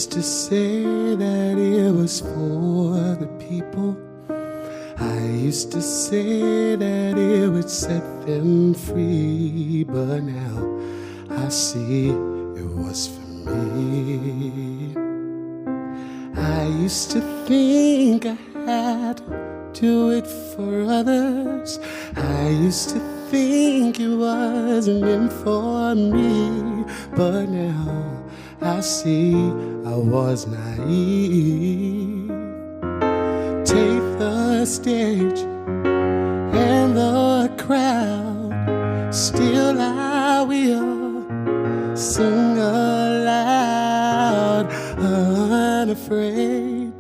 used to say that it was for the people. I used to say that it would set them free, but now I see it was for me. I used to think I had to do it for others. I used to think it wasn't meant for me, but now I see I was naive. Take the stage and the crowd, still I will sing aloud, unafraid,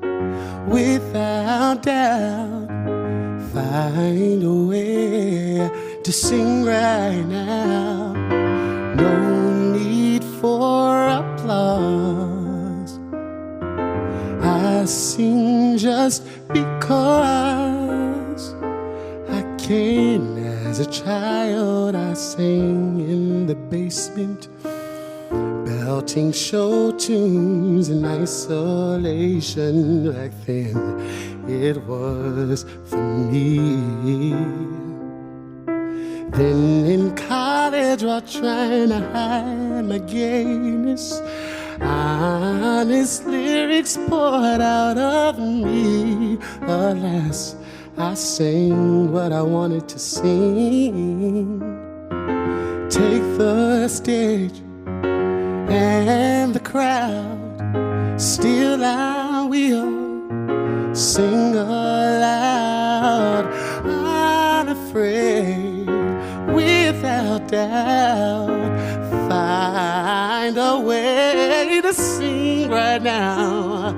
without doubt. Find a way to sing right now. No need for applause. I sing just because I can. As a child, I sang in the basement, belting show tunes in isolation. Back then, it was for me. Then in college, while trying to hide my gayness, honest lyrics poured out of me. Alas, I sang what I wanted to sing. Take the stage and the crowd, still I will sing aloud, unafraid, without doubt. Find a way to sing right now.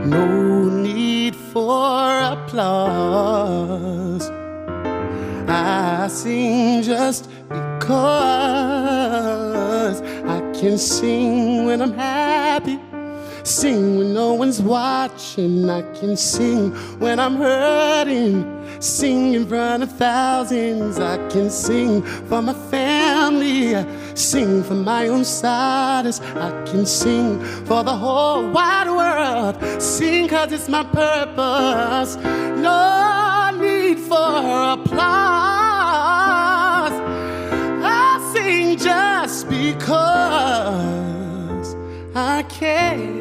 No need for applause. I sing just because I can sing when I'm happy, sing when no one's watching. I can sing when I'm hurting, sing in front of thousands. I can sing for my family, sing for my own sadness. I can sing for the whole wide world, sing 'cause it's my purpose. No need for applause. I sing just because I can.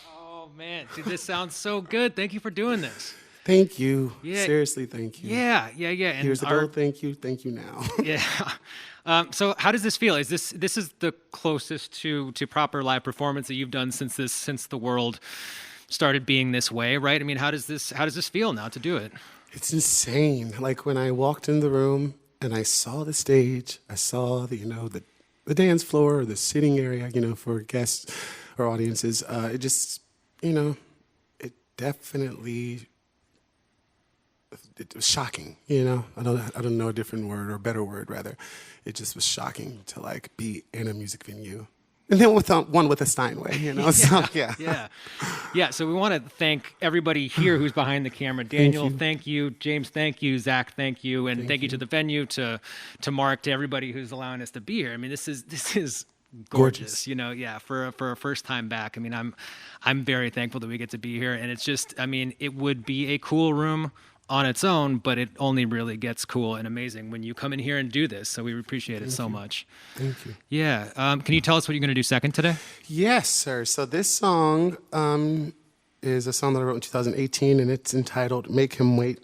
Oh man, dude, this sounds so good. Thank you for doing this. Thank you. Yeah. Seriously, thank you. Yeah. And here's the goal. Thank you now. Yeah. So how does this feel? Is this is the closest to proper live performance that you've done since the world started being this way, right? I mean, how does this feel now to do it? It's insane. Like when I walked in the room and I saw the stage, I saw the dance floor or the sitting area, for guests or audiences. It just, it definitely. It was shocking, I don't know a different word or a better word rather. It just was shocking to be in a music venue, and then one with a Steinway, So yeah. So we want to thank everybody here who's behind the camera. Daniel, thank you. James, thank you. Zach, thank you, and thank you to the venue, to Mark, to everybody who's allowing us to be here. I mean, this is gorgeous. For a first time back. I mean, I'm very thankful that we get to be here, and it's just, I mean, it would be a cool room on its own, but it only really gets cool and amazing when you come in here and do this. So we appreciate it so much. Thank you. Yeah. Can you tell us what you're going to do second today? Yes, sir. So this song is a song that I wrote in 2018, and it's entitled "Make Him Wait."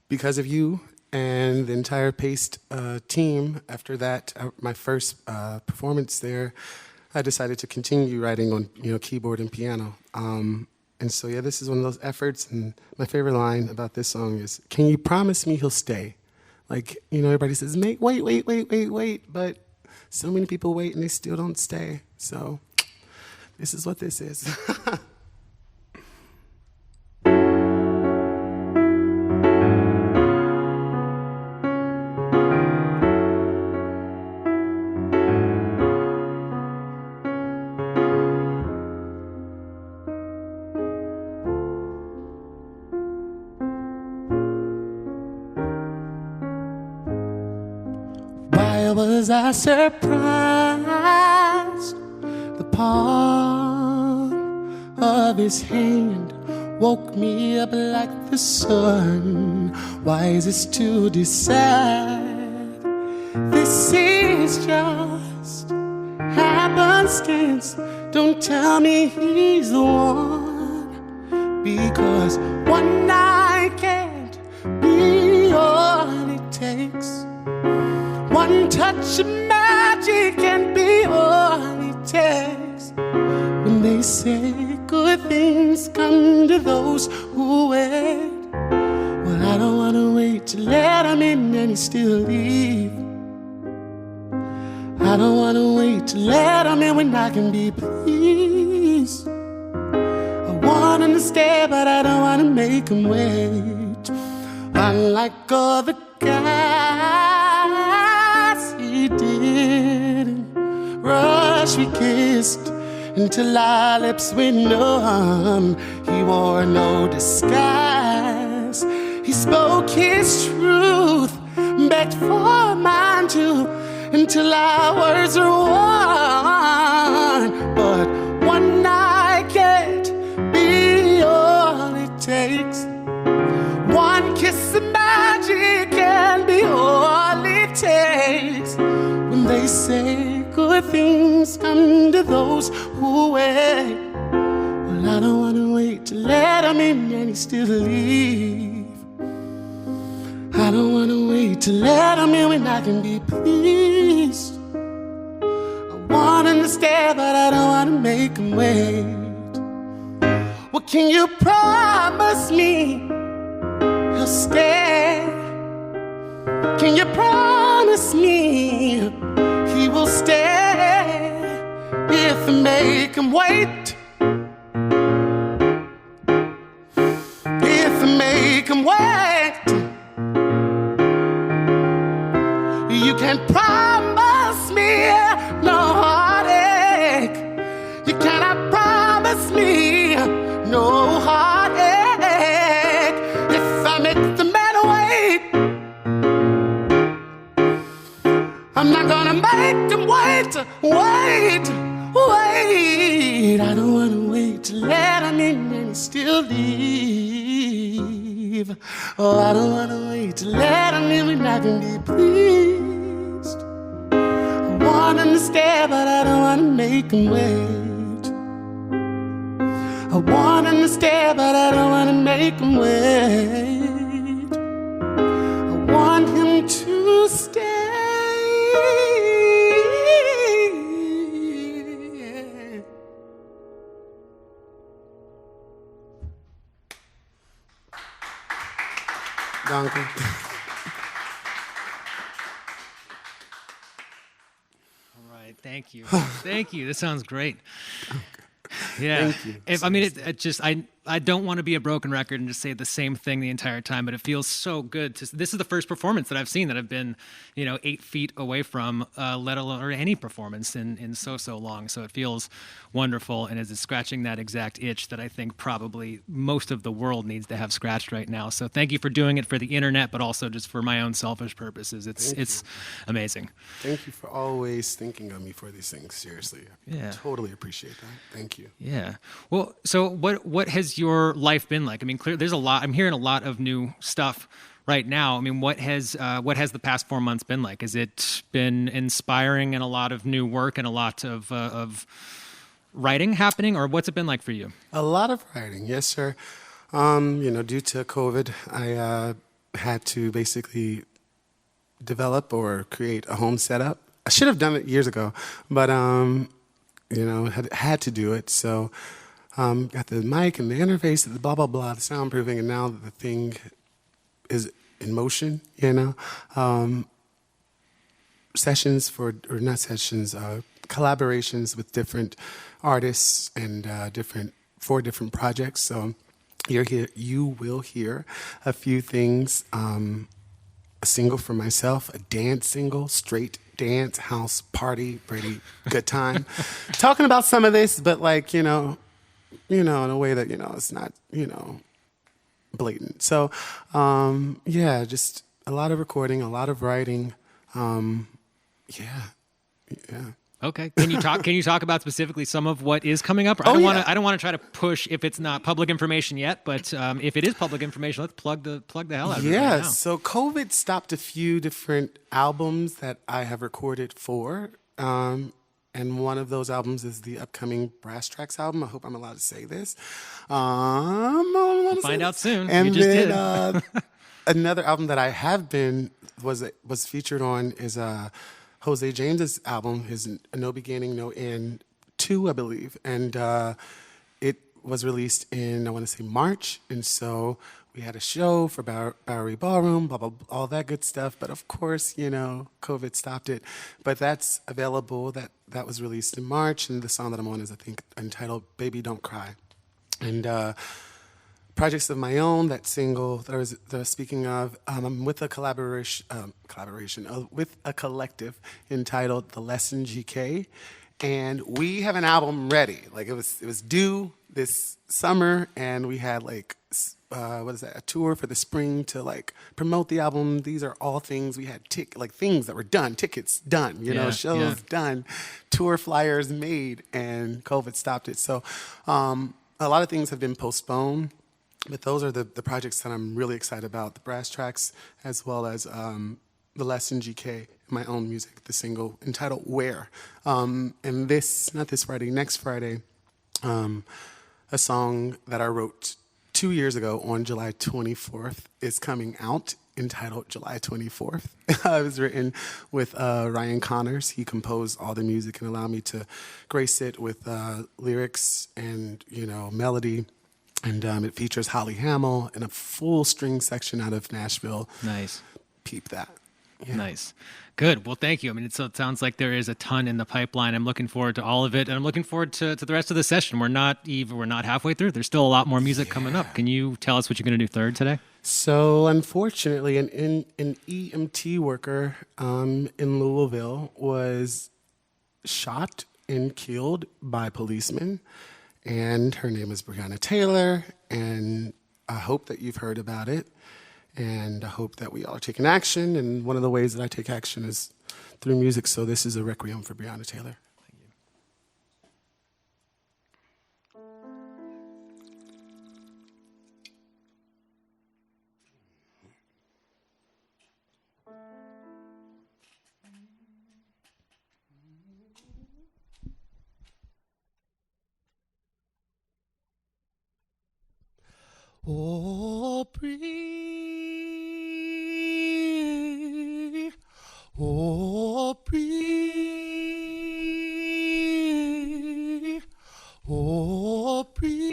Because of you and the entire Paste team, after that, my first performance there, I decided to continue writing on keyboard and piano. And so, this is one of those efforts, and my favorite line about this song is, "Can you promise me he'll stay?" Everybody says, wait, but so many people wait and they still don't stay. So this is what this is. Was I surprised? The palm of his hand woke me up like the sun. Wisest to decide, this is just happenstance. Don't tell me he's the one, because one night can't be all it takes. One touch of magic can be all it takes. When they say good things come to those who wait, well, I don't want to wait to let him in and he still leave. I don't want to wait to let him in when I can be pleased. I want him to stay, but I don't want to make him wait. Unlike other guys, he didn't rush. We kissed until our lips went numb. He wore no disguise. He spoke his truth, begged for mine too, until our words are one. But one night can't be all it takes. One kiss of magic can be all it takes. When they say good things come to those who wait, well, I don't want to wait to let him in and he still leave. I don't want to wait to let him in when I can be pleased. I want him to stay, but I don't want to make him wait. Well, can you promise me he'll stay? Can you promise me he will stay if I make him wait? If I make him wait. You can't promise me no heartache. You cannot promise me no heartache. If I make the man wait, I'm not gonna make him wait. I don't wanna wait to let him in and he still leave. Oh, I don't wanna wait to let him in when I can be pleased. I want him to stay, but I don't wanna make him wait. I want him to stay, but I don't wanna make him wait. I want him to stay. Danke. All right, thank you. Thank you. This sounds great. Yeah. Thank you. I don't want to be a broken record and just say the same thing the entire time, but it feels so good to. This is the first performance that I've seen that I've been, 8 feet away from, let alone or any performance in so long. So it feels wonderful, and is scratching that exact itch that I think probably most of the world needs to have scratched right now. So thank you for doing it for the internet, but also just for my own selfish purposes. It's amazing. Thank you for always thinking of me for these things. Seriously, Yeah. I totally appreciate that. Thank you. Yeah. Well, so what has your life been like? I mean, there's a lot. I'm hearing a lot of new stuff right now. I mean, what has the past 4 months been like? Has it been inspiring and a lot of new work and a lot of writing happening, or what's it been like for you? A lot of writing, yes, sir. Due to COVID, I had to basically develop or create a home setup. I should have done it years ago, but had to do it. So got the mic and the interface, the blah, blah, blah, the soundproofing, and now the thing is in motion, collaborations with different artists and four different projects. So you will hear a few things, a single for myself, a dance single, straight dance, house, party, pretty good time. Talking about some of this, but in a way that, it's not, blatant. So, just a lot of recording, a lot of writing, Yeah. Yeah. Okay. Can you talk about specifically some of what is coming up? I don't want to try to push if it's not public information yet, but if it is public information, let's plug the hell out of it right now. So COVID stopped a few different albums that I have recorded for. And one of those albums is the upcoming Brass Tracks album. I hope I'm allowed to say this. We'll find out soon. And you just then, did. Another album that I have been was featured on is Jose James's album, his No Beginning, No End 2, I believe. And it was released in, I want to say, March. And so we had a show for Bowery Ballroom, blah, blah, blah, all that good stuff. But of course, COVID stopped it. But that's available. That was released in March. And the song that I'm on is, I think, entitled Baby Don't Cry. And projects of my own, that single that I was speaking of, I'm with a with a collective entitled The Lesson GK, and we have an album ready. Like it was due this summer, and we had a tour for the spring to promote the album. These are all things we had things that were done, tickets done, shows done, tour flyers made, and COVID stopped it. So a lot of things have been postponed. But those are the projects that I'm really excited about, the Brass Tracks, as well as The Lesson GK, my own music, the single entitled Where. And next Friday, a song that I wrote 2 years ago on July 24th is coming out, entitled July 24th. It was written with Ryan Connors. He composed all the music and allowed me to grace it with lyrics and, melody. And it features Holly Hamill and a full string section out of Nashville. Nice. Peep that. Yeah. Nice. Good. Well, thank you. I mean, it sounds like there is a ton in the pipeline. I'm looking forward to all of it, and I'm looking forward to the rest of the session. We're not halfway through. There's still a lot more music coming up. Can you tell us what you're going to do third today? So, unfortunately, an EMT worker in Louisville was shot and killed by policemen. And her name is Breonna Taylor, and I hope that you've heard about it, and I hope that we all are taking action, and one of the ways that I take action is through music, so this is a requiem for Breonna Taylor. Thank you. Oh, breathe. Oh, breathe. Oh, breathe.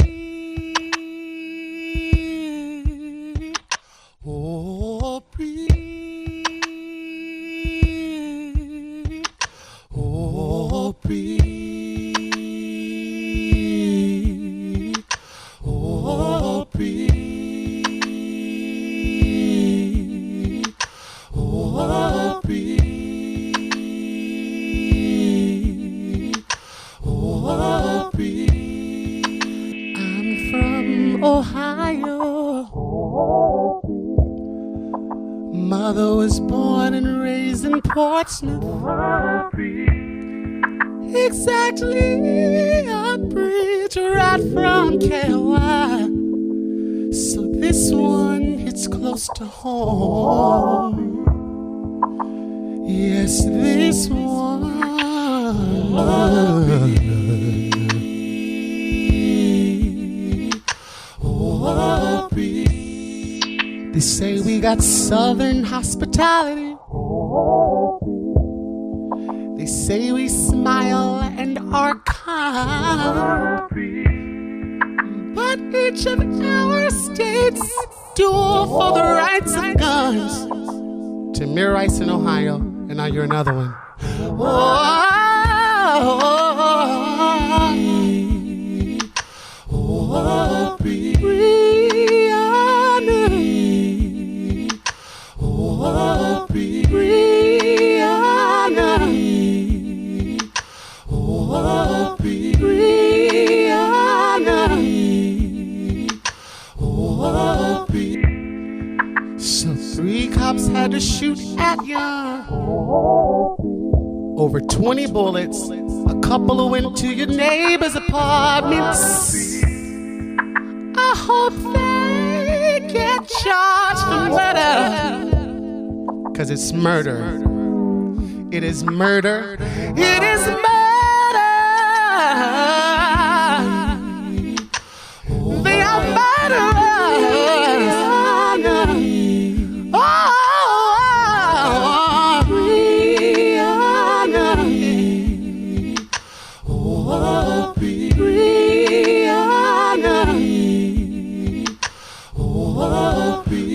Oh, breathe. Oh, breathe. Mother was born and raised in Portsmouth. Exactly a bridge right from KY. So this one hits close to home. Yes, this one. They say we got Southern hospitality. They say we smile and are kind. But each of our states duel for the rights of guns. Tamir Rice in Ohio, and now you're another one. So 3 cops had to shoot at ya. over 20 bullets. A couple who went to your neighbor's apartments. I hope they get charged for murder. 'Cause it's murder. It is murder. It is murder. They are murderers.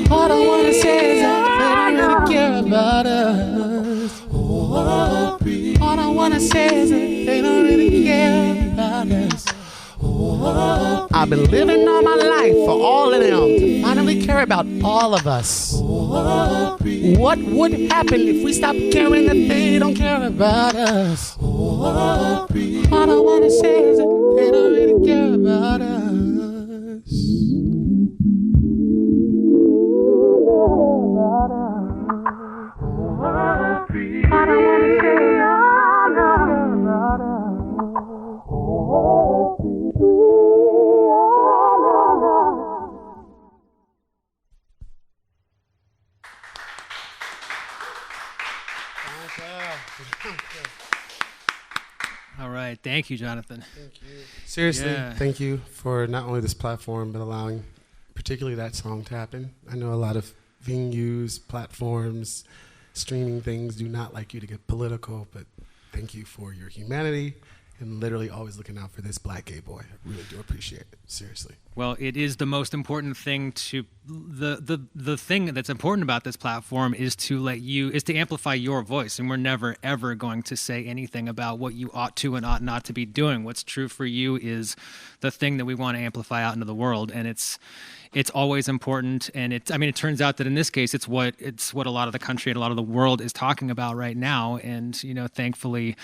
All I wanna say is that they don't really care about us. All I wanna say is that they don't really care about us. I've been living all my life for all of them to finally care about all of us. What would happen if we stopped caring that they don't care about us? All I wanna say is that they don't really care about us. All right. Thank you, Jonathan. Thank you. Seriously, thank you for not only this platform, but allowing particularly that song to happen. I know a lot of venues, platforms, streaming things do not like you to get political, but thank you for your humanity and literally always looking out for this black gay boy. I really do appreciate it. Seriously. Well, it is the most important thing to the thing that's important about this platform is to amplify your voice, and we're never ever going to say anything about what you ought to and ought not to be doing. What's true for you is the thing that we want to amplify out into the world, and it's always important. And it turns out that in this case, it's what a lot of the country and a lot of the world is talking about right now, and thankfully.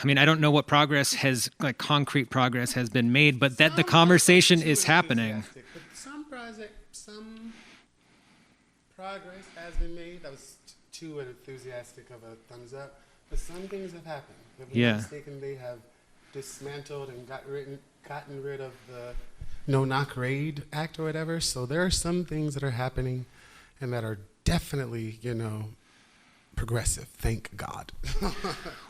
I don't know what concrete progress has been made, but that the conversation is happening. But some progress has been made. That was too enthusiastic of a thumbs up. But some things have happened. If I'm not mistaken, they have dismantled and gotten rid of the No-Knock Raid Act or whatever. So there are some things that are happening and that are definitely, progressive. Thank God.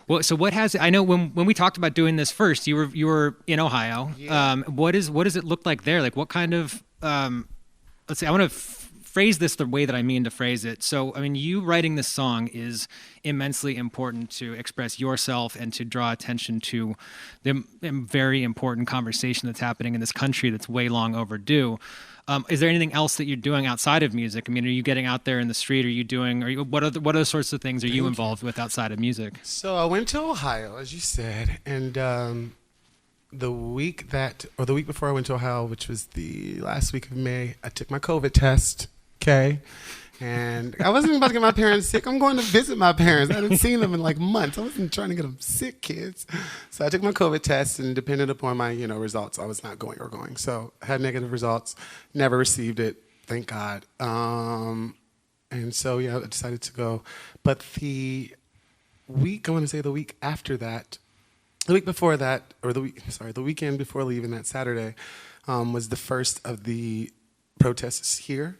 Well, so I know when we talked about doing this first, you were in Ohio. Yeah. What does it look like there? Like what kind of let's say I want to phrase this the way that I mean to phrase it. So, you writing this song is immensely important to express yourself and to draw attention to the very important conversation that's happening in this country that's way long overdue. Is there anything else that you're doing outside of music? Are you getting out there in the street? What other sorts of things are you involved with outside of music? So I went to Ohio, as you said, and the week before I went to Ohio, which was the last week of May, I took my COVID test. Okay. And I wasn't about to get my parents sick. I'm going to visit my parents. I hadn't seen them in months. I wasn't trying to get them sick, kids. So I took my COVID test, and depending upon my, results, I was not going or going. So I had negative results, never received it, thank God. And so, I decided to go. But the week after that, the week before that, or the weekend before leaving, that Saturday, was the first of the protests here.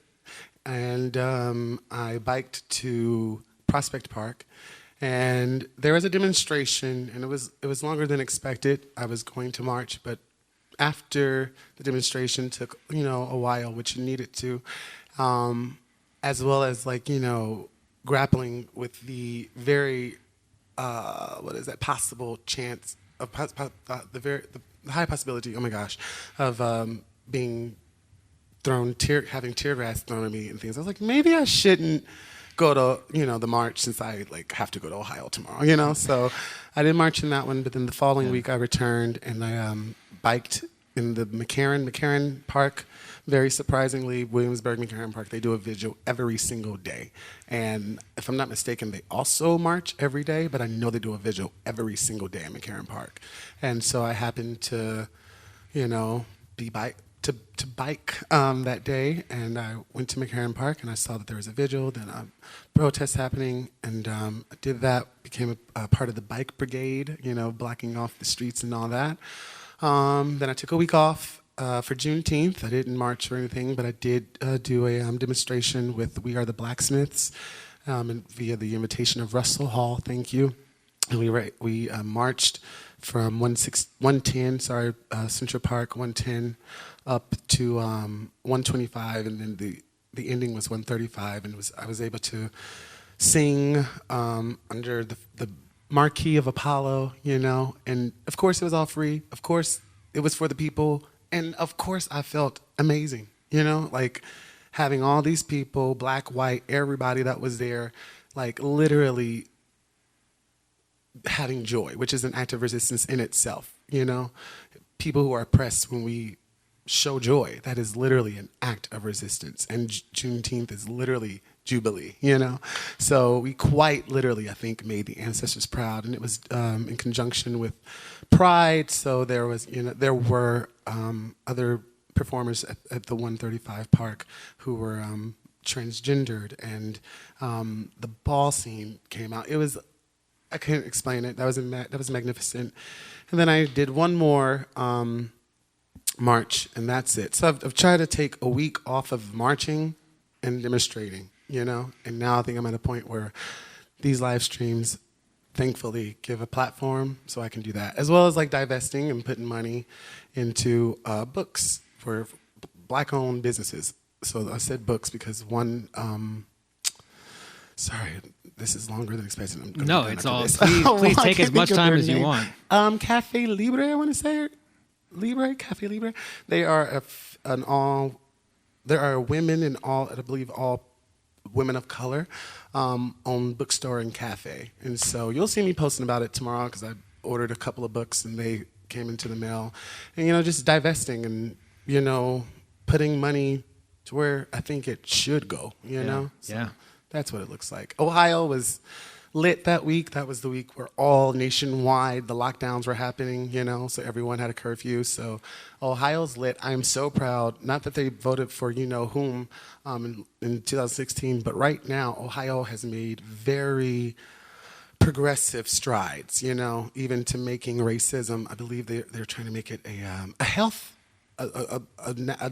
And I biked to Prospect Park, and there was a demonstration, and it was longer than expected. I was going to march, but after the demonstration took a while, which it needed to, as well as grappling with the very possible chance of the high possibility. Oh my gosh, of being having tear gas thrown at me and things. I was like, maybe I shouldn't go to, the march since I have to go to Ohio tomorrow, So I didn't march in that one, but then the following week I returned and I biked in the McCarran Park. Very surprisingly, Williamsburg McCarran Park, they do a vigil every single day. And if I'm not mistaken, they also march every day, but I know they do a vigil every single day at McCarran Park. And so I happened to, be to bike that day, and I went to McCarran Park, and I saw that there was a vigil, then a protest happening, and I did that, became a part of the bike brigade, blocking off the streets and all that. Then I took a week off for Juneteenth. I didn't march or anything, but I did do a demonstration with We Are the Blacksmiths, and via the invitation of Russell Hall, thank you. And we marched from 110, Central Park, 110, up to 125, and then the ending was 135, and I was able to sing under the marquee of Apollo, and of course it was all free. Of course it was for the people, and of course I felt amazing, like having all these people, black, white, everybody that was there, like literally having joy, which is an act of resistance in itself, People who are oppressed, when we show joy, that is literally an act of resistance. And Juneteenth is literally Jubilee, So we quite literally, I think, made the ancestors proud. And it was in conjunction with Pride. So there were other performers at the 135 Park who were transgendered. And the ball scene came out. I can't explain it. That was magnificent. And then I did one more march, and that's it. So I've tried to take a week off of marching and demonstrating, And now I think I'm at a point where these live streams, thankfully, give a platform so I can do that, as well as like divesting and putting money into books for Black-owned businesses. So I said books because one. Sorry, this is longer than expected. No, it's all. Please take as much time as you want. Cafe Libre, I want to say it. Cafe Libre. They are there are women in all, I believe, all women of color, own bookstore and cafe. And so you'll see me posting about it tomorrow because I ordered a couple of books and they came into the mail. And, just divesting and, putting money to where I think it should go, So that's what it looks like. Ohio was lit that week. That was the week where all nationwide, the lockdowns were happening, so everyone had a curfew. So Ohio's lit. I am so proud, not that they voted for whom in 2016, but right now Ohio has made very progressive strides, even to making racism. I believe they're trying to make it a health, a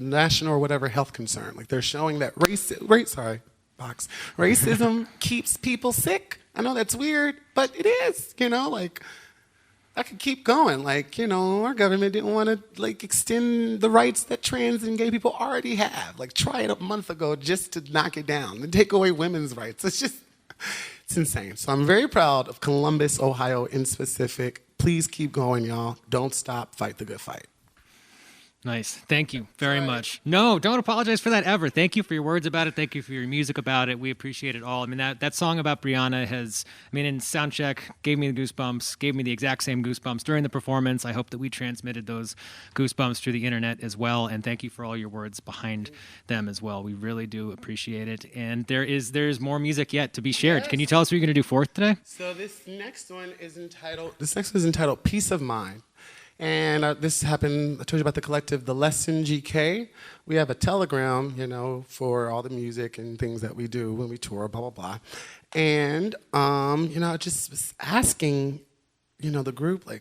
national or whatever health concern. Like they're showing that racism keeps people sick. I know that's weird, but it is, like I could keep going. Like, our government didn't want to extend the rights that trans and gay people already have. Like try it a month ago just to knock it down and take away women's rights. It's insane. So I'm very proud of Columbus, Ohio in specific. Please keep going, y'all. Don't stop. Fight the good fight. Nice. Thank you very much. No, don't apologize for that ever. Thank you for your words about it. Thank you for your music about it. We appreciate it all. I mean, that song about Brianna in soundcheck, gave me the goosebumps, gave me the exact same goosebumps during the performance. I hope that we transmitted those goosebumps through the internet as well. And thank you for all your words behind them as well. We really do appreciate it. And there's more music yet to be shared. Yes. Can you tell us what you're going to do fourth today? So this next one is entitled Peace of Mind. And this happened, I told you about the collective, The Lesson GK. We have a Telegram, for all the music and things that we do when we tour, blah, blah, blah. And, I just was asking, the group,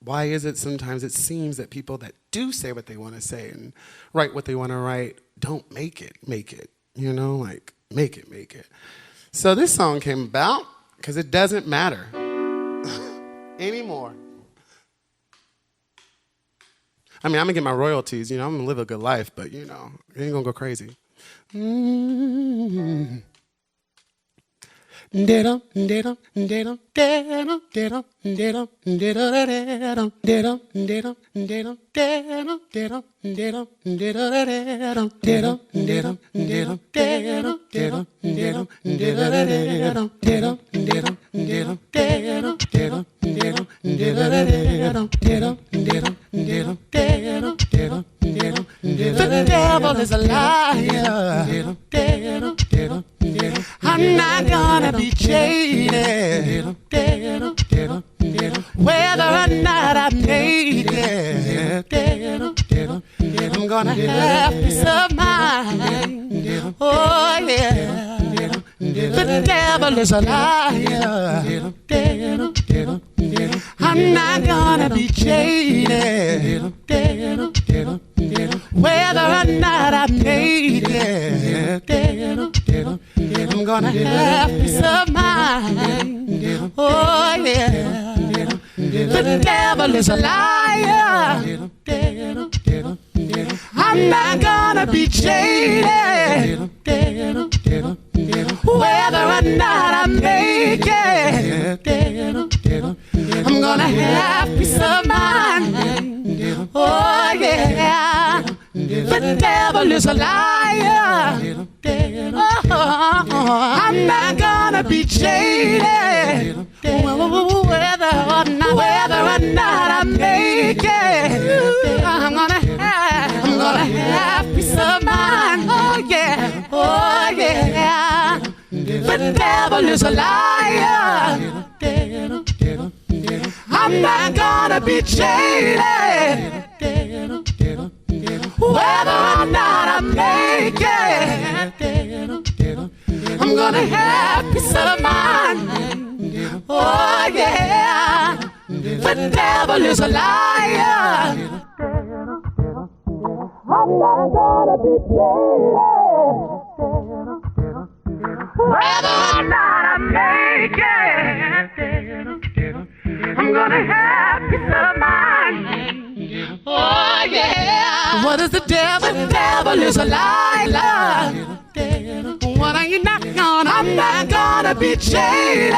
why is it sometimes it seems that people that do say what they want to say and write what they want to write don't make it, make it. So this song came about because it doesn't matter anymore. I mean, I'm going to get my royalties, I'm going to live a good life, but, it ain't going to go crazy. The devil is a liar. I'm not gonna be jaded, whether or not I made it. I'm gonna have peace of mind. Oh yeah. The devil is a liar. I'm not gonna be jaded. Whether or not I made it, I'm gonna have peace of mind. Oh yeah. The devil is a liar. I'm not gonna be jaded. Whether or not I make it, I'm gonna have peace of mind. Oh yeah. The devil is a liar. Oh, I'm not gonna be jaded. Whether or not I make it, I'm gonna have peace of mind. Oh yeah, oh yeah. The devil is a liar. I'm not gonna be jaded. Whether or not I make it, I'm gonna have peace of mind. Oh yeah. The devil is a liar. I'm not gonna be jaded. Whether or not I make it, I'm gonna have peace of mind. Oh yeah. What is the devil? The devil is a liar. What are you not gonna? I'm not gonna be jaded.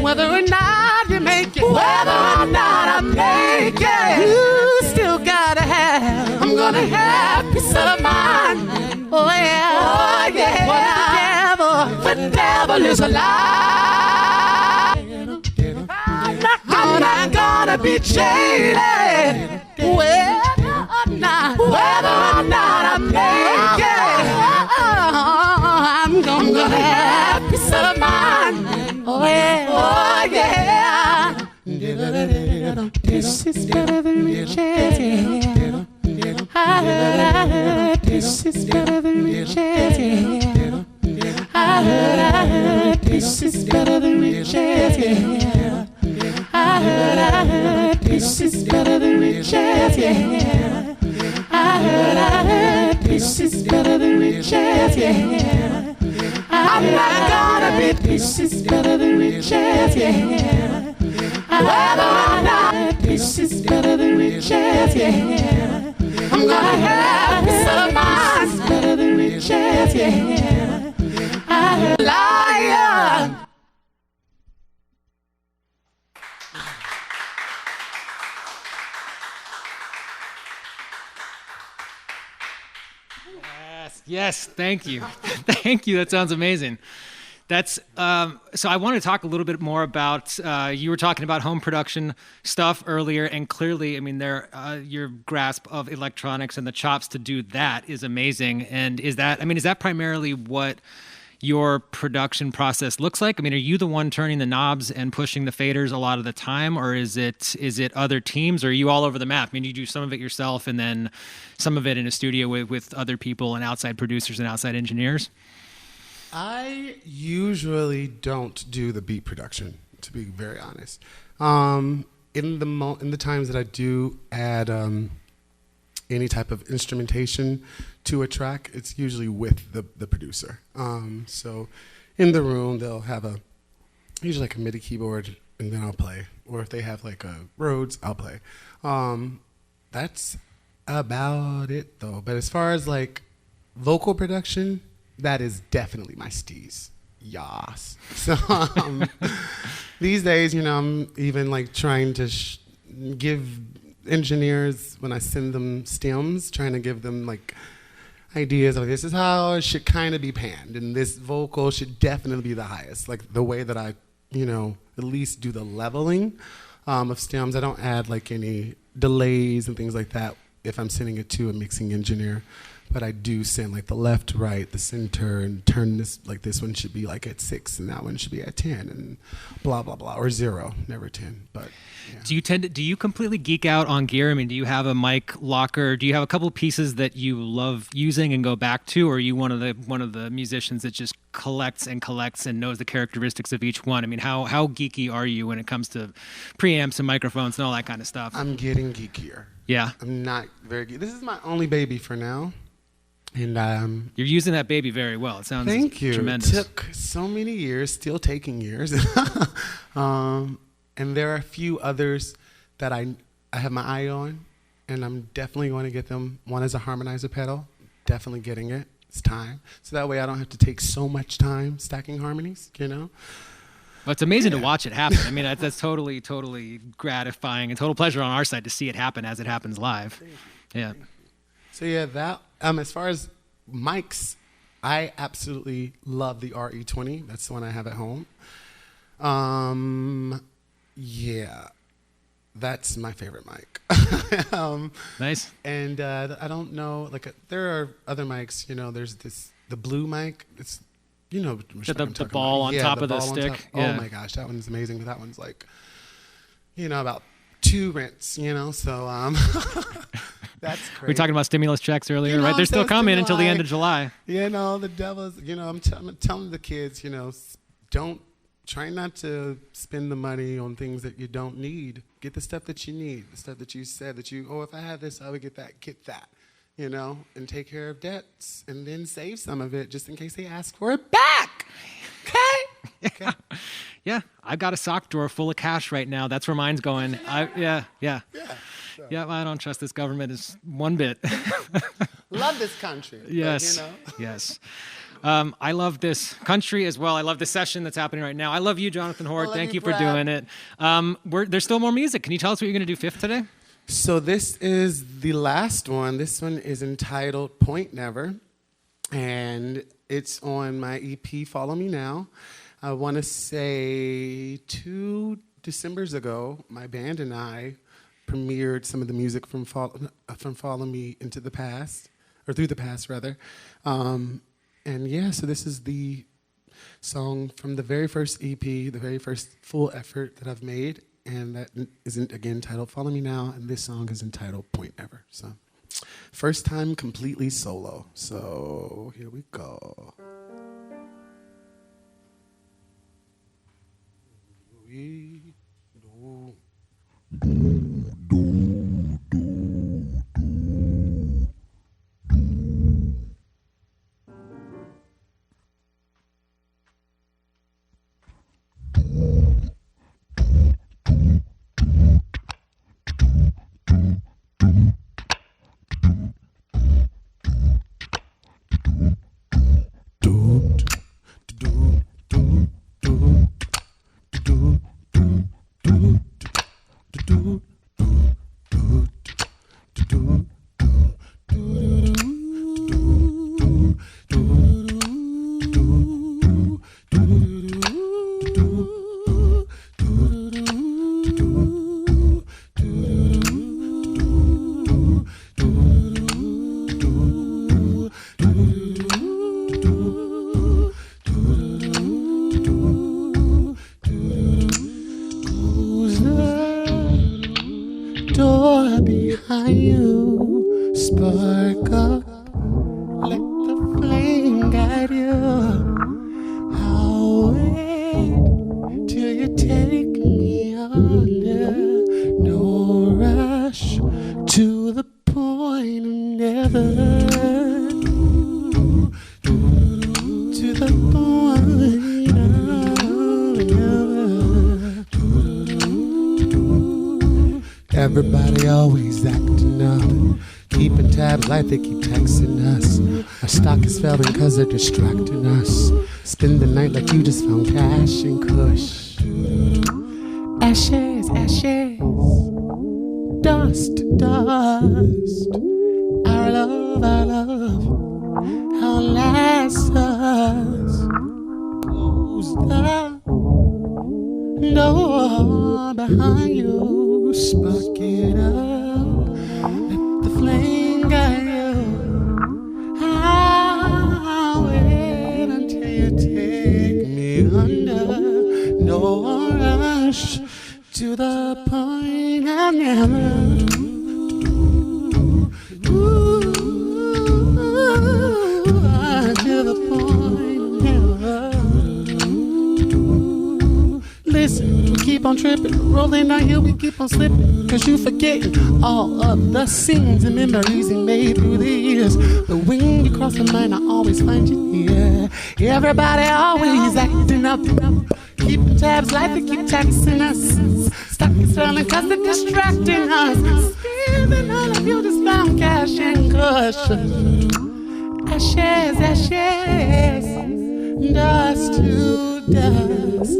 Whether or not you make it, whether or not I make it, you still gotta have. I'm gonna have peace of mind. Oh yeah, oh yeah. What is the devil? The devil is a lie. I'm not gonna be jaded. Whether or not I make it, I'm gonna have peace of mind. Oh yeah, oh yeah. This is better than riches, yeah. I heard this is better than riches, yeah. I heard this is better than riches, yeah. I heard this is better than riches, yeah. I heard this is better than riches, yeah. I'm not gonna be, this is better than riches, yeah. Whether or not this is better than riches, yeah. I'm gonna have peace of mind. This is better than riches, yeah. I heard liar. Yes, thank you. Thank you. That sounds amazing. That's so I want to talk a little bit more about you were talking about home production stuff earlier, and clearly, I mean, your grasp of electronics and the chops to do that is amazing. And is that primarily what your production process looks like? I mean, are you the one turning the knobs and pushing the faders a lot of the time, or is it other teams, or are you all over the map? I mean, you do some of it yourself and then some of it in a studio with other people and outside producers and outside engineers? I usually don't do the beat production, to be very honest. In the times that I do add any type of instrumentation to a track, it's usually with the producer. So in the room, they'll have usually like a MIDI keyboard, and then I'll play. Or if they have like a Rhodes, I'll play. That's about it, though. But as far as like vocal production, that is definitely my steez. Yas. So these days, I'm even like trying to give engineers, when I send them stems, trying to give them like ideas of this is how it should kind of be panned, and this vocal should definitely be the highest. Like the way that I, at least do the leveling of stems. I don't add like any delays and things like that if I'm sending it to a mixing engineer but I do send like the left, right, the center, and turn this, like this one should be like at 6 and that one should be at 10 and blah, blah, blah, or 0, never 10. But yeah. Do you completely geek out on gear? I mean, do you have a mic locker? Do you have a couple pieces that you love using and go back to? Or are you one of the musicians that just collects and knows the characteristics of each one? I mean, how geeky are you when it comes to preamps and microphones and all that kind of stuff? I'm getting geekier. Yeah. I'm not very geeky. This is my only baby for now. And you're using that baby very well. It sounds thank you. Tremendous. It took so many years, still taking years. And there are a few others that I have my eye on, and I'm definitely going to get them. One is a harmonizer pedal, definitely getting it. It's time. So that way I don't have to take so much time stacking harmonies, you know? Well, it's amazing to watch it happen. I mean, that's totally, totally gratifying and total pleasure on our side to see it happen as it happens live. Yeah. So yeah, that as far as mics, I absolutely love the RE20. That's the one I have at home. Yeah, that's my favorite mic. Nice. And I don't know, like there are other mics. You know, there's the blue mic. It's the ball on top of the stick. Yeah. Oh my gosh, that one's amazing. That one's like, about 2 rents. So that's crazy. We were talking about stimulus checks earlier, right? They're still coming until the end of July. The devil's. I'm telling the kids, try not to spend the money on things that you don't need. Get the stuff that you need, the stuff that you said that if I had this, I would get that. Get that, and take care of debts, and then save some of it just in case they ask for it back. Okay. Yeah, I've got a sock drawer full of cash right now. That's where mine's going. Yeah. Yeah, I don't trust this government is one bit. Love this country. Yes. But, Yes. I love this country as well. I love the session that's happening right now. I love you, Jonathan Hoard. Thank you for doing it. There's still more music. Can you tell us what you're going to do fifth today? So this is the last one. This one is entitled Point Never, and it's on my EP, Follow Me Now. I want to say 2 Decembers ago, my band and I premiered some of the music from Follow Me into the Past, or Through the Past, rather. So this is the song from the very first EP, the very first full effort that I've made, and that is, again, titled Follow Me Now, and this song is entitled Point Never. So, first time completely solo. So, here we go. Door behind you, spark up, let the flame guide you. I'll wait till you take me under. No rush to the point of never. To the point of never. Everybody always acting up, keeping tabs like they keep texting us. Our stock is failing cause they're distracting us. Spend the night like you just found cash and kush. Ashes, ashes, dust, dust. Our love outlasts us. Close the door behind you, spark it up, let the flame guide you. no rush to the point of never. To the point of never. Listen, we keep on tripping, rolling downhill, we keep on slipping, 'cause you forgetting all of the scenes and memories we made through the years. But when you cross my mind, I always find you here. Everybody always acting up, keeping tabs like they keep taxing us. Stuck in sterling 'cause they're distracting us. Spending all of you just found cash and cushion. Ashes, ashes, dust to dust.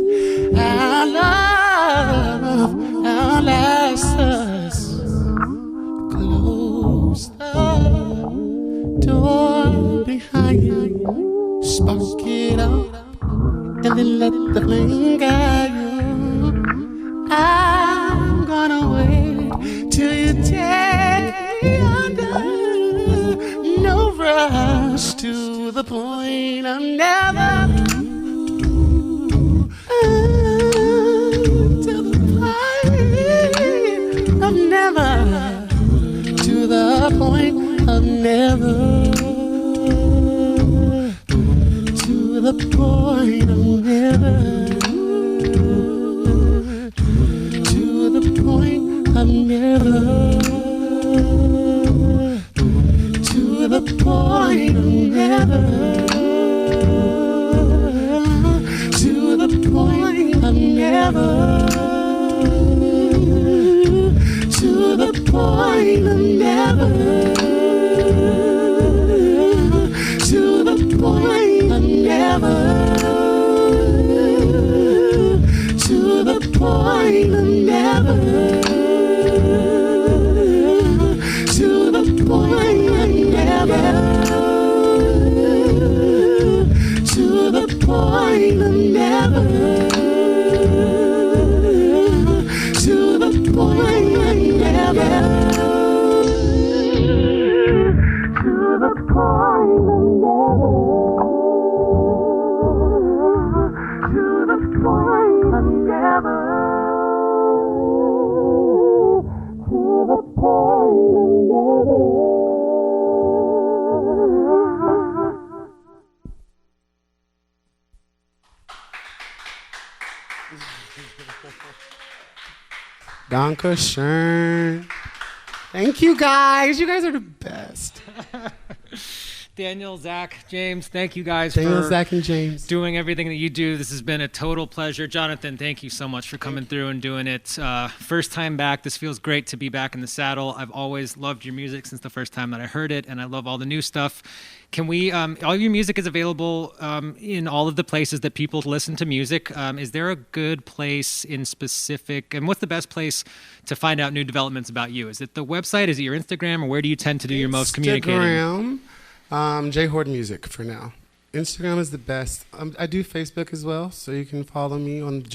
Our love outlasts us. Close the door behind you. Spark it up and then let the flame guide you. I'm gonna wait till you take me under. No rush to the point of never. To the point of never. To the point of never. To the point of never. To the point of never. To the point of never. To the point of never. To the point of never. To the point of never. To the point of never. To the point of never. To the point of never. To the point of never. To the point of never. To the point of never. To the point of never. Danke schön. Thank you guys. You guys are the best. Daniel, Zach, James, thank you guys Daniel, for Zach, and James doing everything that you do. This has been a total pleasure. Jonathan, thank you so much for coming through and doing it. First time back. This feels great to be back in the saddle. I've always loved your music since the first time that I heard it, and I love all the new stuff. Can we, all your music is available in all of the places that people listen to music. Is there a good place in specific, and what's the best place to find out new developments about you? Is it the website? Is it your Instagram? Or where do you tend to do your most communicating? Instagram. J Hoard Music for now. Instagram is the best. I do Facebook as well, so you can follow me on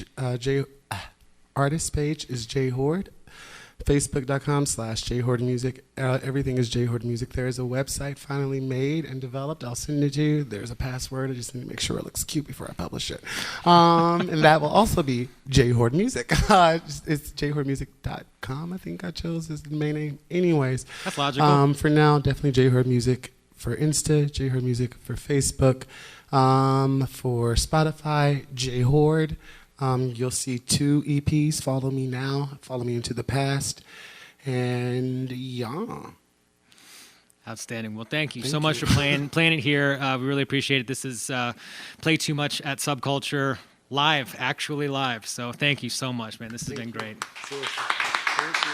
artist page is J Hoard. Facebook.com/J Hoard Music. Everything is J Hoard Music. There is a website finally made and developed. I'll send it to you. There's a password. I just need to make sure it looks cute before I publish it. And that will also be J Hoard Music. It's jhoardmusic.com. I think I chose as the main name. Anyways, that's logical. For now, definitely J Hoard Music for Insta, J Hoard Music for Facebook, for Spotify, J Hoard. You'll see 2 EPs. Follow me now. Follow me into the past. And yeah. Outstanding. Well, thank you so much for playing it here. We really appreciate it. This is Play Too Much at Subculture live, actually live. So thank you so much, man. This has been great. Seriously. Thank you.